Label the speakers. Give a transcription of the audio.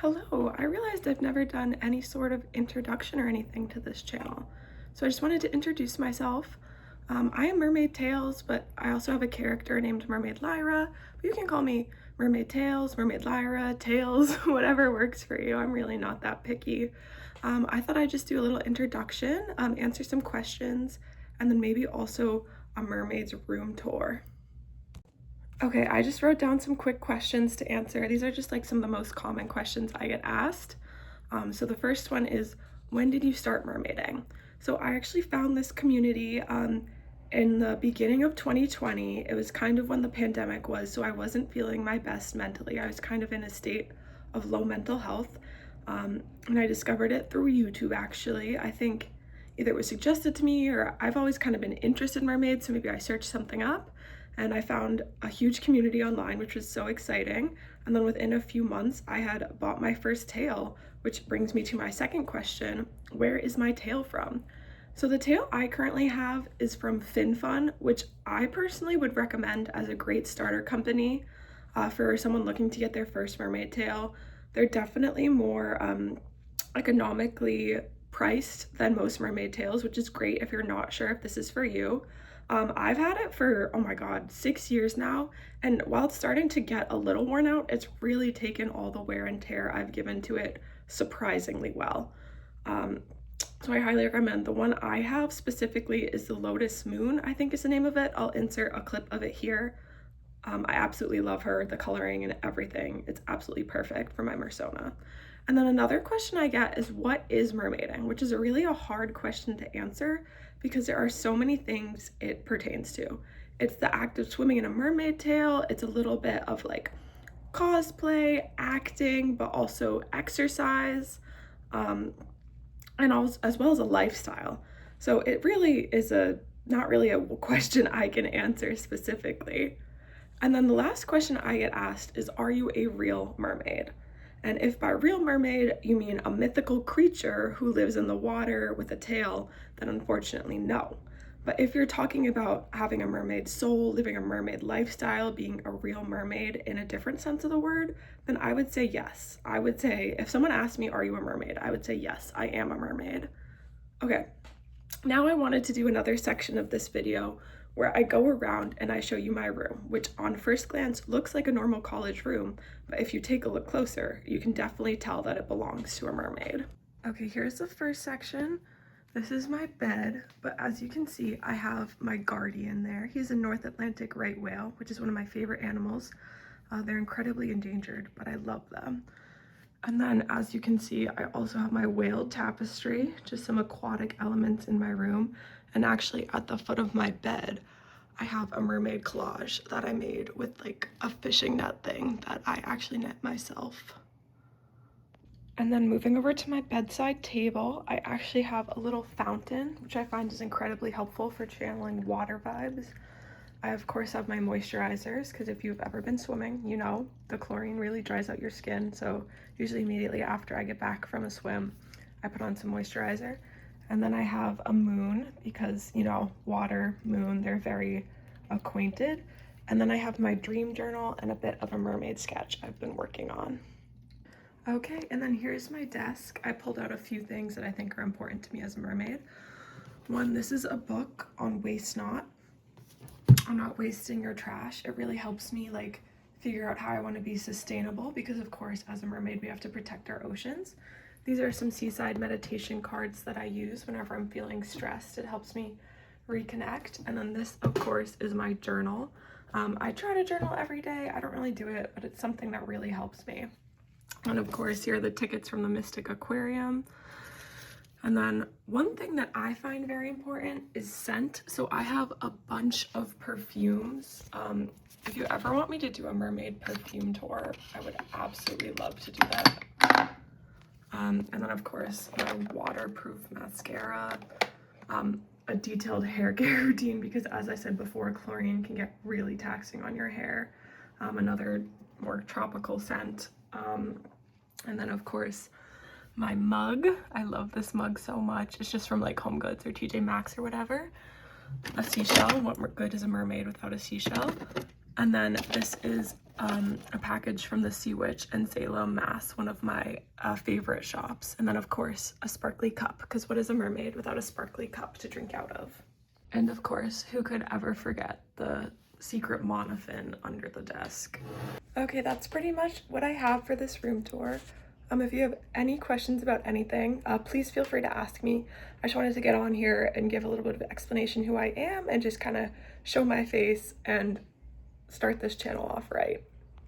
Speaker 1: Hello, I realized I've never done any sort of introduction or anything to this channel. So I just wanted to introduce myself. I am Mermaid Tales, but I also have a character named Mermaid Lyra. But you can call me Mermaid Tales, Mermaid Lyra, Tails, whatever works for you. I'm really not that picky. I thought I'd just do a little introduction, answer some questions, and then maybe also a mermaid's room tour. Okay, I just wrote down some quick questions to answer. These are just like some of the most common questions I get asked. So the first one is, when did you start mermaiding? So I actually found this community in the beginning of 2020. It was kind of when the pandemic was, so I wasn't feeling my best mentally. I was kind of in a state of low mental health. And I discovered it through YouTube, actually. I think either it was suggested to me or I've always kind of been interested in mermaids, so maybe I searched something up and I found a huge community online, which was so exciting. And then within a few months, I had bought my first tail, which brings me to my second question: where is my tail from? So the tail I currently have is from FinFun, which I personally would recommend as a great starter company for someone looking to get their first mermaid tail. They're definitely more economically priced than most mermaid tails, which is great if you're not sure if this is for you. I've had it for, oh my God, 6 years now, and while it's starting to get a little worn out, it's really taken all the wear and tear I've given to it surprisingly well. So I highly recommend. The one I have specifically is the Lotus Moon, I think is the name of it. I'll insert a clip of it here. I absolutely love her, the coloring and everything. It's absolutely perfect for my Mersona. And then another question I get is, what is mermaiding? Which is really a hard question to answer because there are so many things it pertains to. It's the act of swimming in a mermaid tail. It's a little bit of like cosplay, acting, but also exercise, and also, as well as a lifestyle. So it really is not really a question I can answer specifically. And then the last question I get asked is, are you a real mermaid? And if by real mermaid you mean a mythical creature who lives in the water with a tail, then unfortunately no. But if you're talking about having a mermaid soul, living a mermaid lifestyle, being a real mermaid in a different sense of the word, then I would say yes. I would say, if someone asked me, are you a mermaid? I would say yes, I am a mermaid. Okay, now I wanted to do another section of this video where I go around and I show you my room, which on first glance looks like a normal college room, but if you take a look closer, you can definitely tell that it belongs to a mermaid. Okay, here's the first section. This is my bed, but as you can see, I have my guardian there. He's a North Atlantic right whale, which is one of my favorite animals. They're incredibly endangered, but I love them. And then, as you can see, I also have my whale tapestry, just some aquatic elements in my room. And actually, at the foot of my bed, I have a mermaid collage that I made with like a fishing net thing that I actually knit myself. And then moving over to my bedside table, I actually have a little fountain, which I find is incredibly helpful for channeling water vibes. I of course have my moisturizers, because if you've ever been swimming, you know the chlorine really dries out your skin. So usually immediately after I get back from a swim, I put on some moisturizer. And then I have a moon because, you know, water, moon, they're very acquainted. And then I have my dream journal and a bit of a mermaid sketch I've been working on. Okay, and then here's my desk. I pulled out a few things that I think are important to me as a mermaid. One, this is a book on waste not. On not wasting your trash. It really helps me like figure out how I want to be sustainable because of course as a mermaid we have to protect our oceans. These are some seaside meditation cards that I use whenever I'm feeling stressed. It helps me reconnect. And then this of course is my journal. I try to journal every day. I don't really do it, but it's something that really helps me. And of course here are the tickets from the Mystic Aquarium. And then one thing that I find very important is scent. So I have a bunch of perfumes. If you ever want me to do a mermaid perfume tour, I would absolutely love to do that. And then of course my waterproof mascara, a detailed hair care routine because as I said before, chlorine can get really taxing on your hair. Another more tropical scent. And then of course my mug. I love this mug so much. It's just from like Home Goods or TJ Maxx or whatever. A seashell. What good is a mermaid without a seashell? And then this is a package from the Sea Witch in Salem, Mass, one of my favorite shops. And then of course a sparkly cup, because what is a mermaid without a sparkly cup to drink out of? And of course, who could ever forget the secret monofin under the desk? Okay, that's pretty much what I have for this room tour. If you have any questions about anything, please feel free to ask me. I just wanted to get on here and give a little bit of explanation who I am and just kind of show my face and start this channel off right.